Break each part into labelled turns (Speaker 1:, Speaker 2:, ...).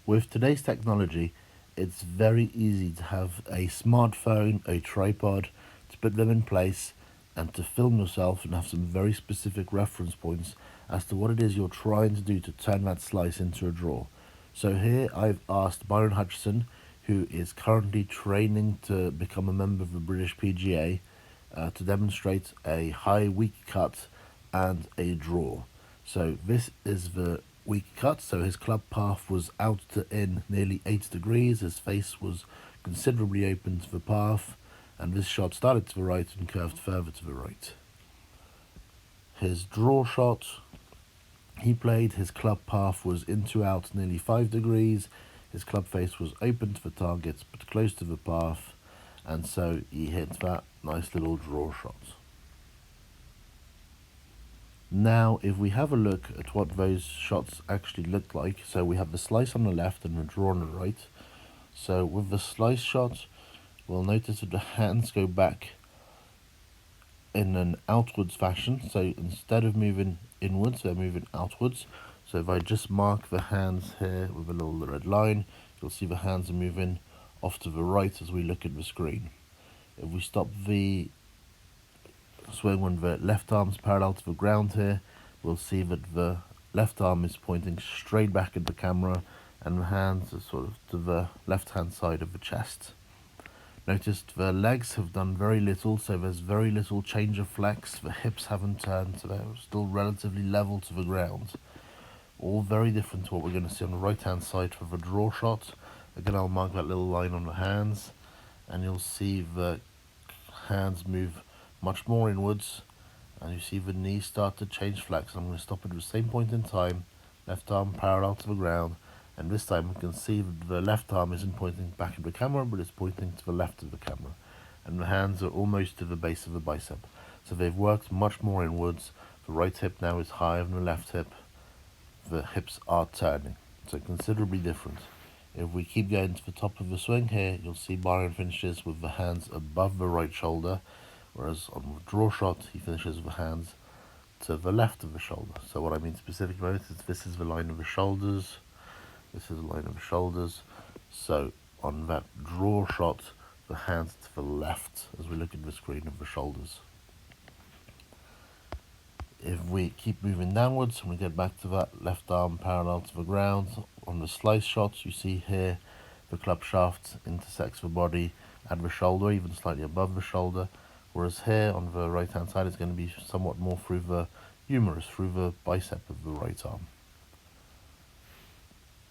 Speaker 1: With today's technology, it's very easy to have a smartphone, a tripod, to put them in place and to film yourself and have some very specific reference points as to what it is you're trying to do to turn that slice into a draw. So here I've asked Byron Hutchison, who is currently training to become a member of the British PGA, to demonstrate a high weak cut and a draw. So this is the weak cut, so his club path was out to in nearly 8 degrees, his face was considerably open to the path, and this shot started to the right and curved further to the right. His draw shot, he played, his club path was in to out nearly 5 degrees, his club face was open to the target but close to the path, and so he hit that nice little draw shot. Now, if we have a look at what those shots actually look like, so we have the slice on the left and the draw on the right. So with the slice shot, we'll notice that the hands go back in an outwards fashion. So instead of moving inwards, they're moving outwards. So if I just mark the hands here with a little red line, you'll see the hands are moving off to the right as we look at the screen. If we stop the swing when the left arm's parallel to the ground here, we'll see that the left arm is pointing straight back at the camera and the hands are sort of to the left hand side of the chest. Notice the legs have done very little, so there's very little change of flex. The hips haven't turned, so they're still relatively level to the ground. All very different to what we're going to see on the right hand side for the draw shot. Again, I'll mark that little line on the hands and you'll see the hands move much more inwards, and you see the knees start to change flex. I'm going to stop at the same point in time, left arm parallel to the ground, and this time we can see that the left arm isn't pointing back at the camera, but it's pointing to the left of the camera, and the hands are almost to the base of the bicep. So they've worked much more inwards. The right hip now is higher than the left hip. The hips are turning, so considerably different. If we keep going to the top of the swing here, you'll see Byron finishes with the hands above the right shoulder, whereas on the draw shot, he finishes with the hands to the left of the shoulder. So what I mean specifically is this is the line of the shoulders, this is the line of the shoulders. So on that draw shot, the hands to the left as we look at the screen of the shoulders. If we keep moving downwards and we get back to that left arm parallel to the ground, on the slice shots you see here the club shaft intersects the body at the shoulder, even slightly above the shoulder, whereas here on the right hand side it's going to be somewhat more through the humerus, through the bicep of the right arm.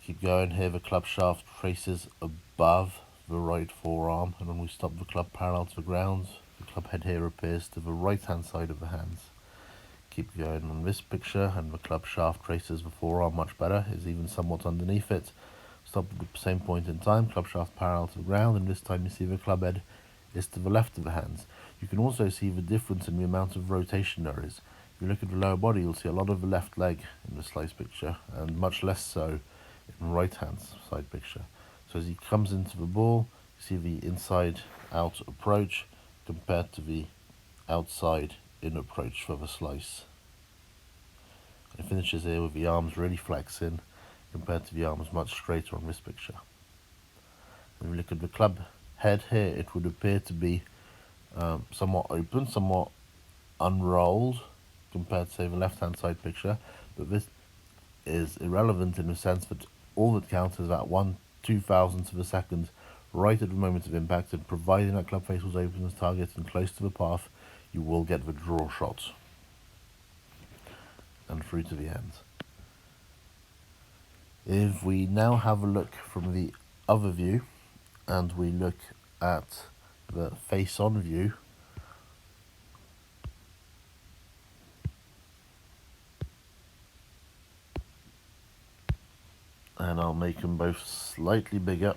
Speaker 1: Keep going here, the club shaft traces above the right forearm, and when we stop the club parallel to the ground, the club head here appears to the right hand side of the hands. Keep going on this picture and the club shaft traces the forearm much better, is even somewhat underneath it. Stop at the same point in time, club shaft parallel to the ground, and this time you see the club head is to the left of the hands. You can also see the difference in the amount of rotation there is. If you look at the lower body, you'll see a lot of the left leg in the slice picture and much less so in the right hand side picture. So as he comes into the ball, you see the inside out approach compared to the outside in approach for the slice. It finishes here with the arms really flexing compared to the arms much straighter on this picture. When we look at the club head here, it would appear to be somewhat open, somewhat unrolled compared to say the left hand side picture, but this is irrelevant in the sense that all that counts is that 1/2000th of a second right at the moment of impact, and providing that club face was open as target and close to the path, you will get the draw shot and through to the end. If we now have a look from the other view and we look at the face-on view, and I'll make them both slightly bigger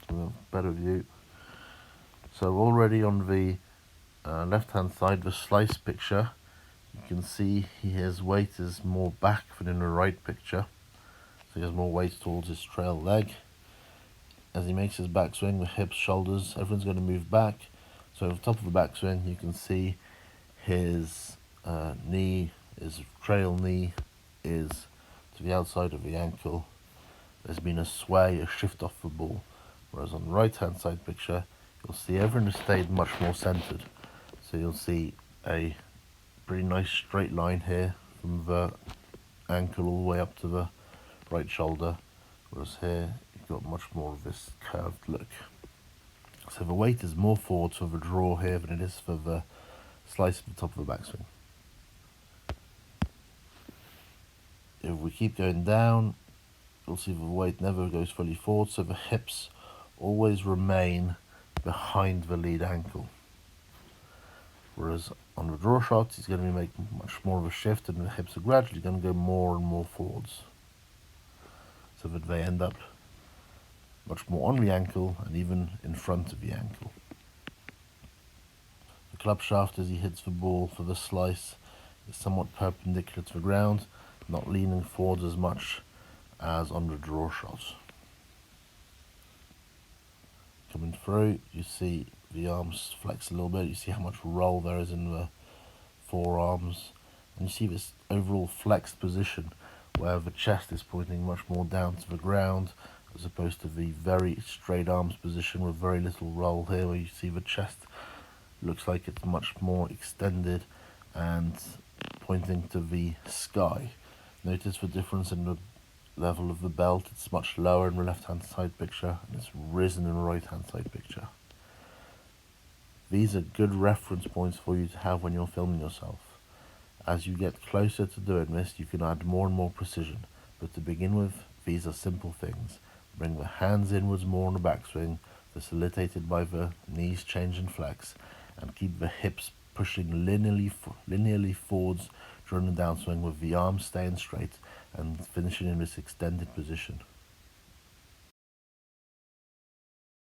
Speaker 1: for a better view. So already on the left hand side, the slice picture, you can see his weight is more back than in the right picture, so he has more weight towards his trail leg. As he makes his backswing, the hips, shoulders, everything's going to move back. So at the top of the backswing, you can see his knee, his trail knee is to the outside of the ankle, there's been a sway, a shift off the ball. Whereas on the right hand side picture, you'll see everything has stayed much more centered. So you'll see a pretty nice straight line here from the ankle all the way up to the right shoulder, whereas here you've got much more of this curved look. So the weight is more forward for the draw here than it is for the slice at the top of the backswing. If we keep going down, you'll see the weight never goes fully forward, so the hips always remain behind the lead ankle. Whereas on the draw shot, he's going to be making much more of a shift, and the hips are gradually going to go more and more forwards, so that they end up much more on the ankle and even in front of the ankle. The club shaft as he hits the ball for the slice is somewhat perpendicular to the ground, not leaning forwards as much as on the draw shot. Coming through, you see the arms flex a little bit, you see how much roll there is in the forearms, and you see this overall flexed position where the chest is pointing much more down to the ground as opposed to the very straight arms position with very little roll here, where you see the chest looks like it's much more extended and pointing to the sky. Notice the difference in the level of the belt. It's much lower in the left hand side picture and it's risen in the right hand side picture. These are good reference points for you to have when you're filming yourself. As you get closer to doing this, you can add more and more precision, but to begin with, these are simple things. Bring the hands inwards more on the backswing, facilitated by the knees change and flex, and keep the hips pushing linearly forwards during the downswing with the arms staying straight and finishing in this extended position.